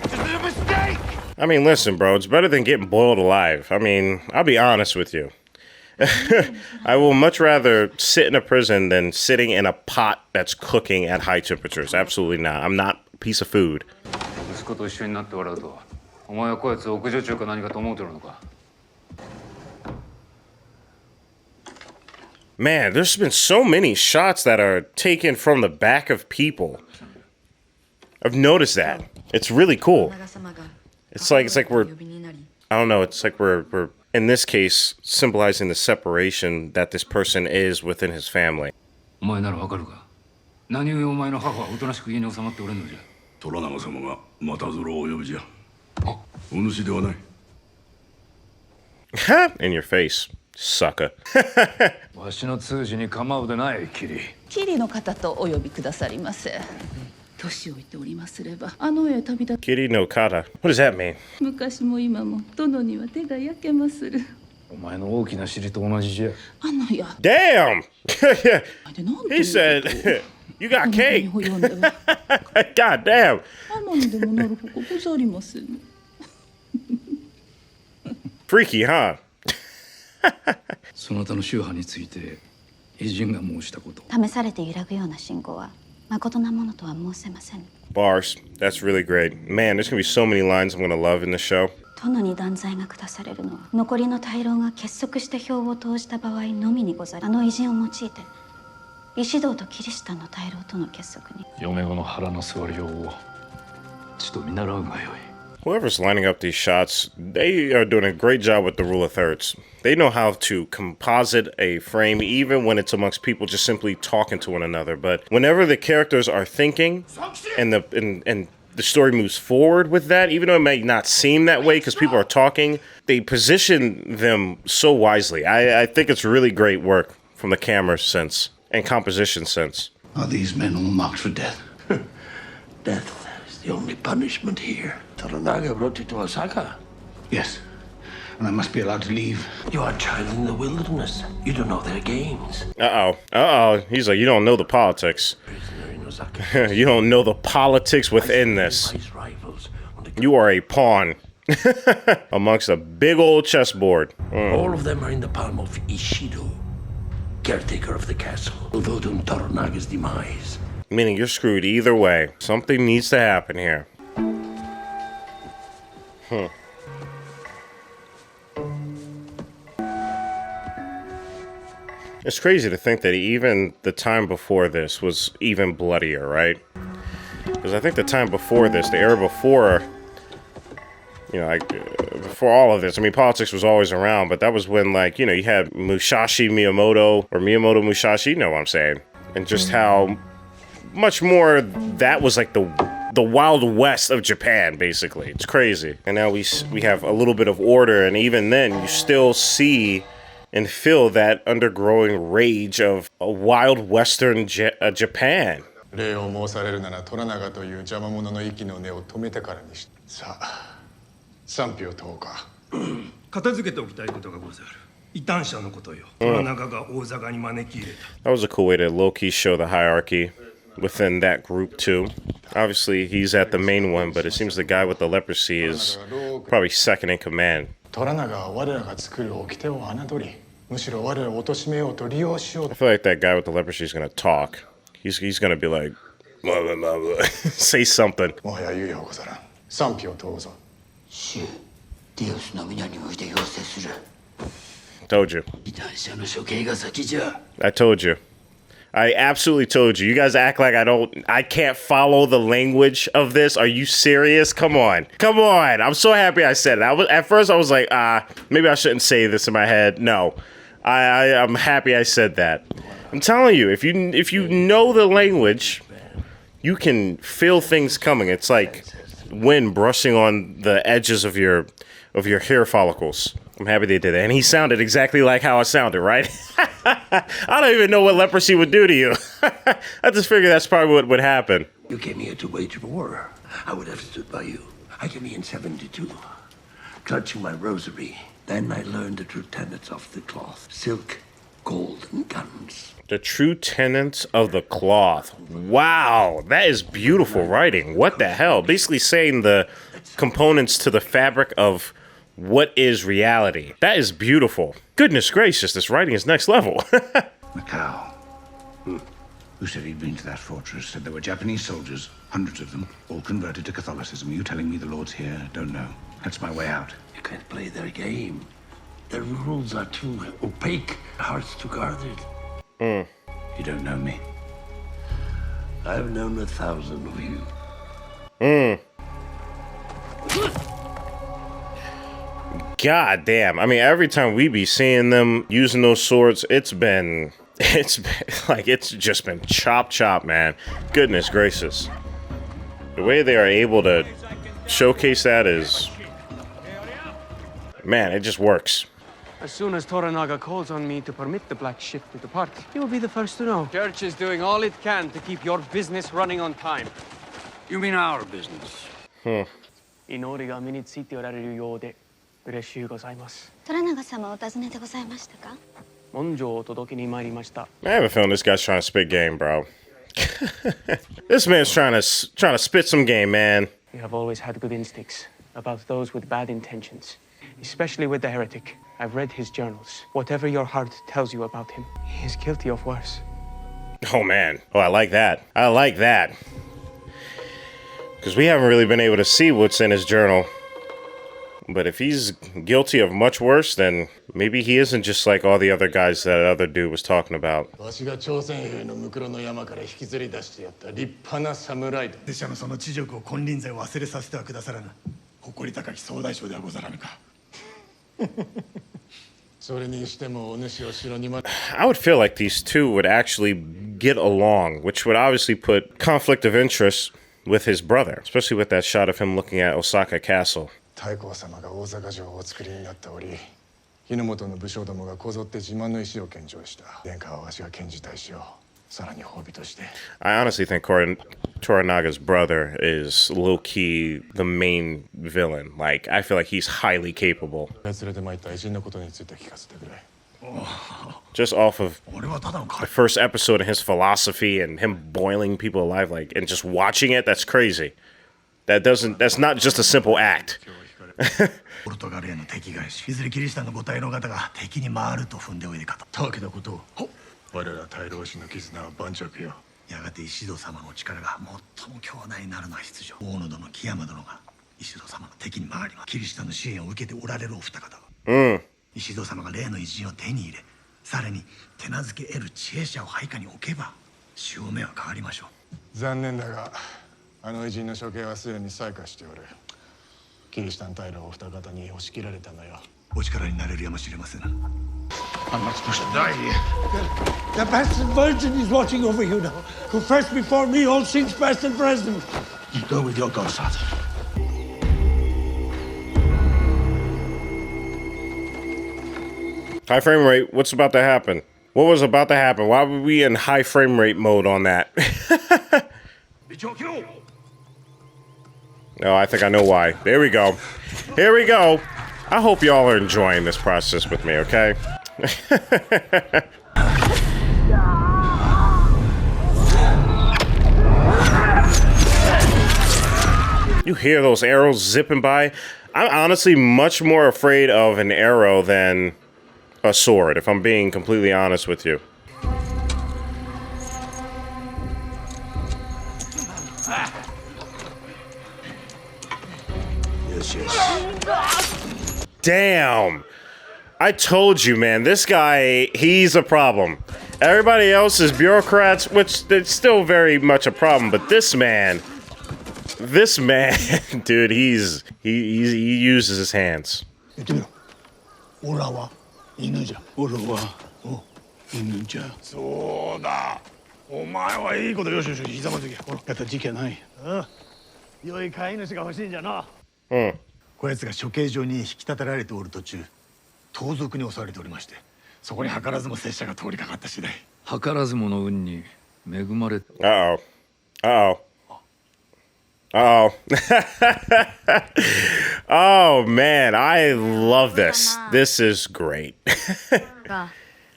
This is a mistake! I mean, listen, bro. It's better than getting boiled alive. I mean, I'll be honest with you. I will much rather sit in a prison than sitting in a pot that's cooking at high temperatures. Absolutely not. I'm not a piece of food. 息子と一緒になって笑うとはお前はこやつ屋上中か何かと思うてるのか Man, there's been so many shots that are taken from the back of people. I've noticed that. It's really cool. It's like we're, I don't know, it's like we're in this case symbolizing the separation that this person is within his family. お前ならわかるか何故お前の母はおとなしく家に収まっておれんのじゃ虎長様がまたぞろをお呼びじゃお主ではない In your face, sucker. わしの通詞に構うでないキリキリの方とお呼びくださりませ年老いておりますればあの世へ旅立 Kitty no kata. What does that mean? 昔も今も殿には手が焼けまするお前の大きな尻と同じじゃあのや Damn! He said, you got cake. God damn. アマンでもなるほかござりません Freaky, huh? そなたの宗派について偉人が申したこと試されて揺らぐような信仰は誠なものとは申せません Bars. That's really great. Man, there's gonna be so many lines I'm gonna love in the show. 殿に断罪が下されるのは残りの大老が結束して票を投じた場合のみにござるあの偉人を用いて石堂とキリシタンの大老との結束に嫁子の腹の座りようをちと見習うがよい Whoever's lining up these shots, they are doing a great job with the rule of thirds. They know how to composite a frame even when it's amongst people just simply talking to one another. But whenever the characters are thinking and the story moves forward with that, even though it may not seem that way because people are talking, they position them so wisely. I think it's really great work from the camera sense and composition sense. Are these men all marked for death? Death is the only punishment here. Toranaga brought you to Osaka. Yes. and I must be allowed to leave. You are a child in the wilderness. You don't know their games. He's like, you don't know the politics. You don't know the politics within this. You are a pawn amongst a big old chessboard. All of them are in the palm of Ishido, caretaker of the castle, who vote on Toranaga's demise. Meaning you're screwed either way. Something needs to happen here. It's crazy to think that even the time before this was even bloodier, right? Because I think the time before this, the era before, you know, like, before all of this, I mean, politics was always around, but that was when, like, you know, you had Musashi Miyamoto, or Miyamoto Musashi, you know what I'm saying? And just how much more that was like the Wild West of Japan, basically. It's crazy. And now we have a little bit of order, and even then, you still see and feel that undergrowing rage of a wild Western Japan. 礼を申されるなら虎長という邪魔者の息の根を止めてからにし。さあ、賛否を問おうか。片付けておきたいことがござる。異端者のことよ。虎長が大坂に招き入れた。That was a cool way to low-key show the hierarchy within that group too. Obviously, he's at the main one, but it seems the guy with the leprosy is probably second in command. 虎長は我らが作る掟を侮り、むしろ我らを貶めようと利用しよう。 I feel like that guy with the leprosy is gonna talk. He's gonna be like, blah, blah, blah, blah. Say something. もはや猶予をござらん。賛否を問うぞ。主、ディオスの皆に向いて要請する。Told you. 異端者の処刑が先じゃ。I told you. I absolutely told you. You guys act like I can't follow the language of this. Are you serious? Come on. Come on. I'm so happy I said it. At first I was like, maybe I shouldn't say this in my head. No. I'm happy I said that. I'm telling you, if you know the language, you can feel things coming. It's like wind brushing on the edges of your hair follicles. I'm happy they did that. And he sounded exactly like how I sounded, right? I don't even know what leprosy would do to you. I just figured that's probably what would happen. You came here to wage war. I would have stood by you. I came here in 72, clutching my rosary. Then I learned the true tenets of the cloth. Silk, gold, and guns. The true tenets of the cloth. Wow, that is beautiful writing. What the hell? Basically saying the components to the fabric of what is reality. That is beautiful. Goodness gracious, this writing is next level. Macau. Who said he'd been to that fortress? Said there were Japanese soldiers, hundreds of them, all converted to Catholicism. Are you telling me the Lord's here? Don't know. That's my way out. You can't play their game. Their rules are too opaque, hearts too guarded. You don't know me. I've known 1,000 of you. God damn. I mean, every time we be seeing them using those swords, it's just been chop, man. Goodness gracious. The way they are able to showcase that is, man, it just works. As soon as Toranaga calls on me to permit the black ship to depart, you will be the first to know. Church is doing all it can to keep your business running on time. You mean our business? 祈りが身についておられるようで嬉しゅうございます。虎長様お尋ねでございましたか？文書をお届けに参りました。 I have a feeling this guy's trying to spit game, bro. This man's trying to spit some game, man. You have always had good instincts about those with bad intentions, especially with the heretic. I've read his journals. Whatever your heart tells you about him, he is guilty of worse. Oh, man. Oh, I like that. I like that. Because we haven't really been able to see what's in his journal. But if he's guilty of much worse, then maybe he isn't just like all the other guys that other dude was talking about. わしが朝鮮兵のムクロの山から引きずり出してやった立派な侍だ。拙者のその知辱を金輪際忘れさせてはくださらぬ。誇り高き総大将ではござらぬか。それにしてもお主を城にま。I would feel like these two would actually get along, which would obviously put conflict of interest with his brother, especially with that shot of him looking at Osaka Castle. 太閤様が大阪城をお作りになっており、日の本の武将どもがこぞって自慢の石を献上した。殿下はわしが献辞大使をさらに褒美として。I honestly think Toranaga's brother is low-key the main villain. Like, I feel like he's highly capable. Just off of the first episode and his philosophy and him boiling people alive, like, and just watching it, that's crazy. That's not just a simple act. ポルトガルへの敵返しいずれキリシタンの五体の方が敵に回ると踏んでおいでかとたわけたことを我ら大老師の絆は盤石よやがて石戸様の力が最も強大になるのは必要大野殿木山殿が石戸様の敵に回りますキリシタンの支援を受けておられるお二方は、石戸様が例の偉人を手に入れさらに手なずけ得る知恵者を配下に置けば潮目は変わりましょう残念だがあの偉人の処刑はすでに再開しておるキリシタン大老お二方に押し切られたのよお力になれるやもしれません I'm not supposed to die here. The bastard virgin is watching over you now. Confess before me all sins past and present. You go with your godfather. High frame rate, what's about to happen? What was about to happen? Why were we in high frame rate mode on that? Oh, I think I know why. There we go. Here we go. I hope y'all are enjoying this process with me, okay? You hear those arrows zipping by? I'm honestly much more afraid of an arrow than a sword, if I'm being completely honest with you. Damn. I told you, man, this guy, he's a problem. Everybody else is bureaucrats, which it's still very much a problem, but this man, dude, he uses his hands. Hmm. こやつが処刑場に引き立てられておる途中盗賊に襲われておりましてそこに図らずも拙者が通りかかった次第図らずもの運に恵まれた Uh-oh. Uh-oh. Uh-oh. Oh, man, I love this. This is great.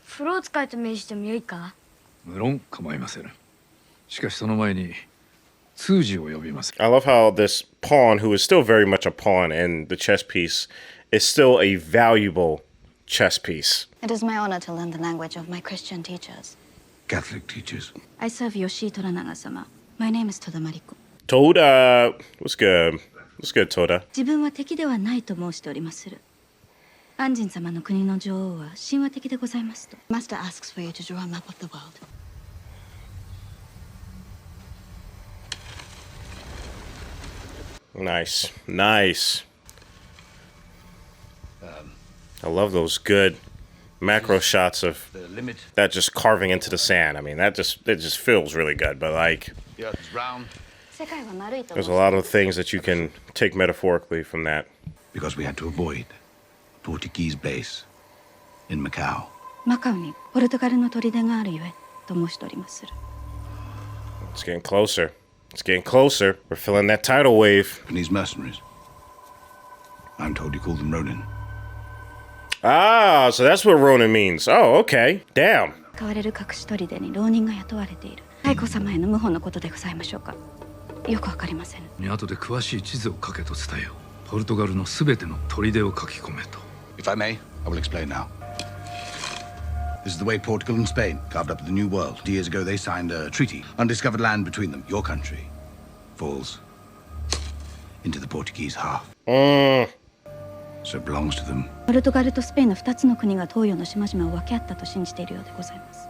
風呂を使えと命じてもよいか無論構いませんしかしその前に通詞を呼びます I love how this pawn, who is still very much a pawn in the chess piece, is still a valuable chess piece. It is my honor to learn the language of my Christian teachers. Catholic teachers. I serve Yoshi Toranaga-sama. My name is Toda Mariko. Toda, what's good? What's good, Toda? 自分は敵ではないと申しておりまする。安仁様の国の女王は神話的でございますと。Master asks for you to draw a map of the world. Nice, nice. I love those good macro shots of that just carving into the sand. I mean, it just feels really good. But like, there's a lot of things that you can take metaphorically from that. Because we had to avoid Portuguese base in Macau. マカオにポルトガルの砦があるゆえと申しておりまする。It's getting closer. It's getting closer. We're feeling that tidal wave. Japanese mercenaries. I'm told you call them Ronin. Ah, so that's what Ronin means. Oh, okay. Damn. 使われる隠し砦に浪人が雇われている。太后様への謀反のことでございましょうか。よくわかりません。後で詳しい地図を書けと伝えよう。ポルトガルのすべての砦を書き込めと。If I may, I will explain now. This is the way Portugal and Spain carved up the New World. 2 years ago, they signed a treaty. Undiscovered land between them, your country, falls into the Portuguese half. So it belongs to them. ポルトガルとスペインの2つの国が東洋の島々を分け合ったと信じているようでございます。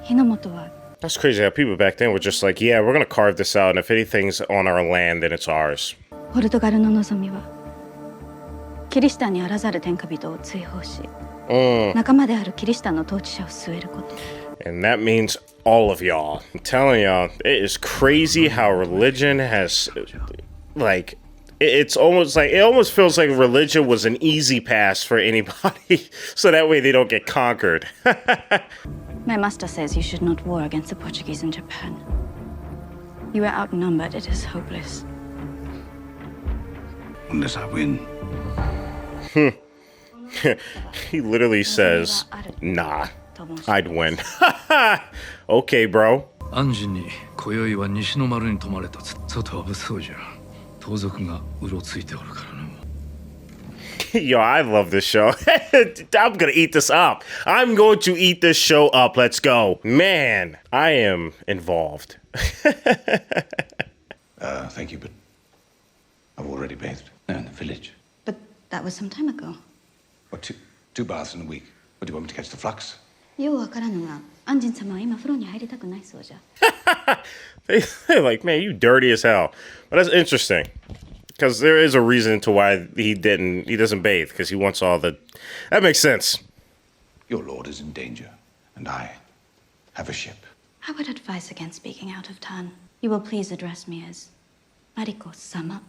日の本は That's crazy how people back then were just like, yeah, we're gonna carve this out, and if anything's on our land, then it's ours. ポルトガルの望みはキリシタンにあらざる天下人を追放し、仲間であるキリシタンの統治者を据えること。And that means all of y'all. I'm telling y'all, it is crazy how religion has, like, it's almost like, it almost feels like religion was an easy pass for anybody, so that way they don't get conquered. My master says you should not war against the Portuguese in Japan. You are outnumbered. It is hopeless. Unless I win. He literally says, nah, I'd win. Okay, bro. 暗示に今宵は西の丸に泊まれと外は物騒じゃ。盗賊がうろついておるからの。Yo, I love this show. I'm gonna eat this up. I'm going to eat this show up. Let's go. Man, I am involved. Thank you, but I've already bathed. No, in the village. But that was some time ago. What, two baths in a week? What, do you want me to catch the flux? ようわからぬが、安仁様は今風呂に入りたくないそうじゃ。They're like, man, you dirty as hell. But that's interesting. Because there is a reason to why he doesn't bathe, because he wants all the... That makes sense. Your lord is in danger, and I have a ship. I would advise against speaking out of turn. You will please address me as Mariko-sama.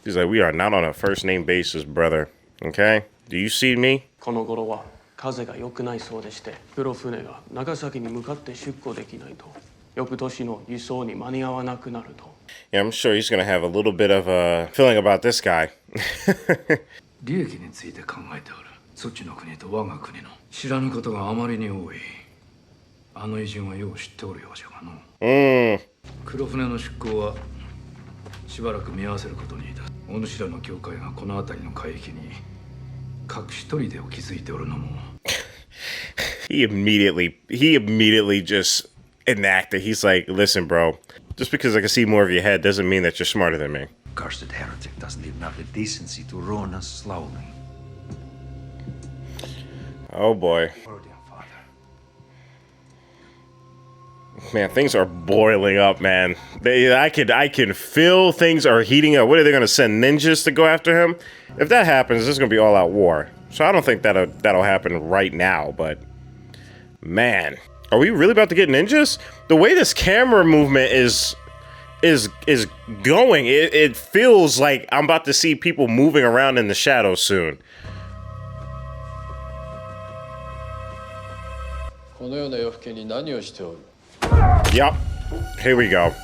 He's like, we are not on a first name basis, brother. Okay? Do you see me? この頃は風が良くないそうでして、黒船が長崎に向かって出港できないと、翌年の輸送に間に合わなくなると。Yeah, I'm sure he's gonna have a little bit of a feeling about this guy. 利益について考えておる。そっちの国と我が国の知らぬことがあまりに多い。あの偉人はよう知っておるようじゃがの。黒船の出港はしばらく見合わせることにいた。お主らの教会がこの辺りの海域に隠し砦を築いておるのも。He immediately just enacted. He's like, listen, bro, just because I can see more of your head doesn't mean that you're smarter than me. Cursed heretic doesn't even have the decency to ruin us slowly. Oh boy. Man, things are boiling up, man. I can feel things are heating up. What are they gonna send ninjas to go after him? If that happens, there's gonna be all-out war. So I don't think that'll happen right now. But man, are we really about to get ninjas? The way this camera movement is going, it feels like I'm about to see people moving around in the shadows soon. Yup. Here we go.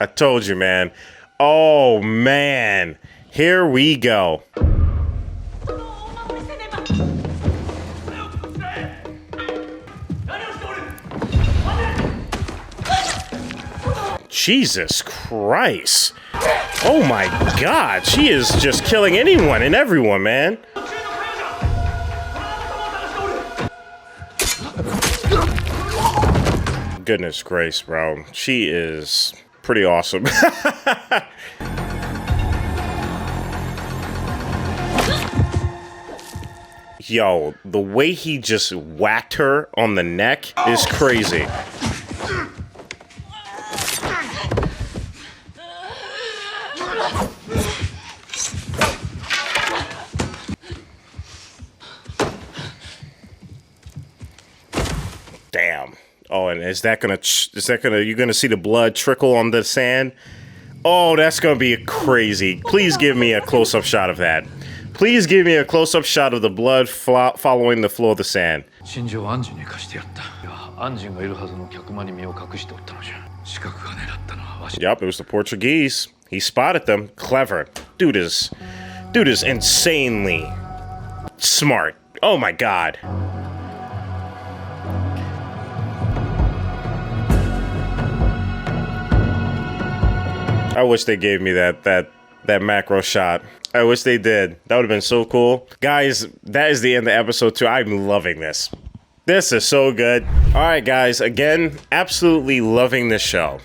I told you, man. Oh, man. Here we go. Jesus Christ. Oh, my God. She is just killing anyone and everyone, man. Goodness grace, bro. She is pretty awesome. Yo, the way he just whacked her on the neck is crazy. Damn. Oh, and you're gonna see the blood trickle on the sand? Oh, that's gonna be crazy. Please give me a close-up shot of that. Please give me a close-up shot of the blood following the flow of the sand. Yup, it was the Portuguese. He spotted them. Clever. Dude is insanely smart. Oh my God. I wish they gave me that macro shot. I wish they did. That would have been so cool. Guys, that is the end of episode 2. I'm loving this. This is so good. All right, guys. Again, absolutely loving this show.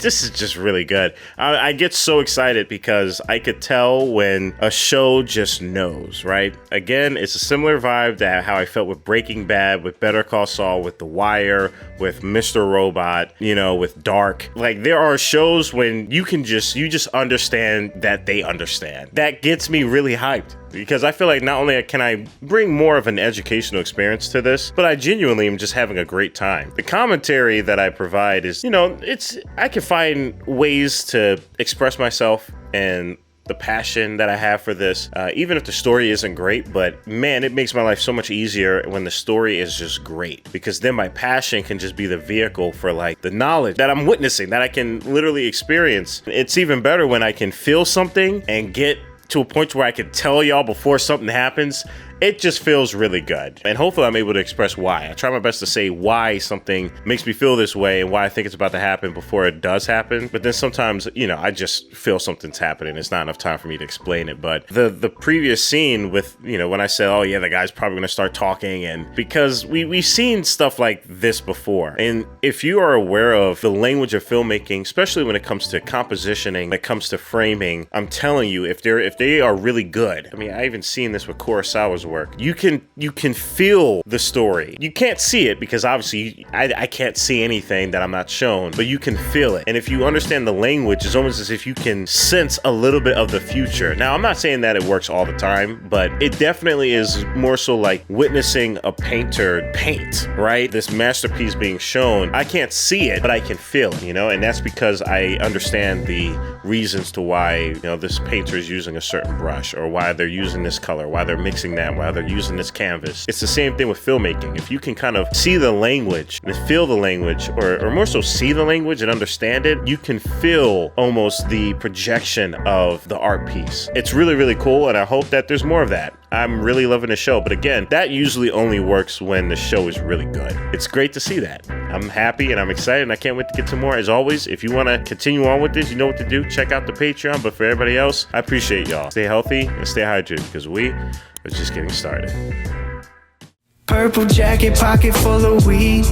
This is just really good. I get so excited because I could tell when a show just knows, right? Again, it's a similar vibe to how I felt with Breaking Bad, with Better Call Saul, with The Wire, with Mr. Robot, you know, with Dark. Like, there are shows when you just understand that they understand. That gets me really hyped. Because I feel like not only can I bring more of an educational experience to this, but I genuinely am just having a great time. The commentary that I provide is, you know, I can find ways to express myself and the passion that I have for this, even if the story isn't great, but man, it makes my life so much easier when the story is just great, because then my passion can just be the vehicle for like the knowledge that I'm witnessing, that I can literally experience. It's even better when I can feel something and get to a point where I can tell y'all before something happens. It just feels really good. And hopefully I'm able to express why. I try my best to say why something makes me feel this way and why I think it's about to happen before it does happen. But then sometimes, you know, I just feel something's happening. It's not enough time for me to explain it. But the previous scene with, you know, when I said, oh yeah, the guy's probably gonna start talking, and because we've seen stuff like this before. And if you are aware of the language of filmmaking, especially when it comes to compositioning, when it comes to framing, I'm telling you, if they are really good. I mean, I even seen this with Kurosawa's work. You can feel the story. You can't see it because obviously I can't see anything that I'm not shown, but you can feel it. And if you understand the language, it's almost as if you can sense a little bit of the future. Now, I'm not saying that it works all the time, but it definitely is more so like witnessing a painter paint, right? This masterpiece being shown. I can't see it, but I can feel it, you know? And that's because I understand the reasons to why, you know, this painter is using a certain brush, or why they're using this color, why they're mixing that, why they're using this canvas. It's the same thing with filmmaking. If you can kind of see the language and feel the language, or more so see the language and understand it, you can feel almost the projection of the art piece. It's really, really cool, and I hope that there's more of that. I'm really loving the show, but again, that usually only works when the show is really good. It's great to see that. I'm happy and I'm excited, and I can't wait to get to more. As always, if you want to continue on with this, you know what to do. Check out the Patreon, but for everybody else, I appreciate y'all. Stay healthy and stay hydrated, because we are just getting started. Purple jacket, pocket full of weed.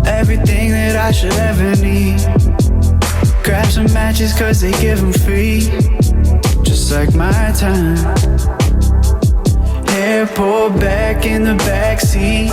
Everything that I should ever need. Grab some matches cause they give them free. Just like my time. Hair pulled back in the backseat.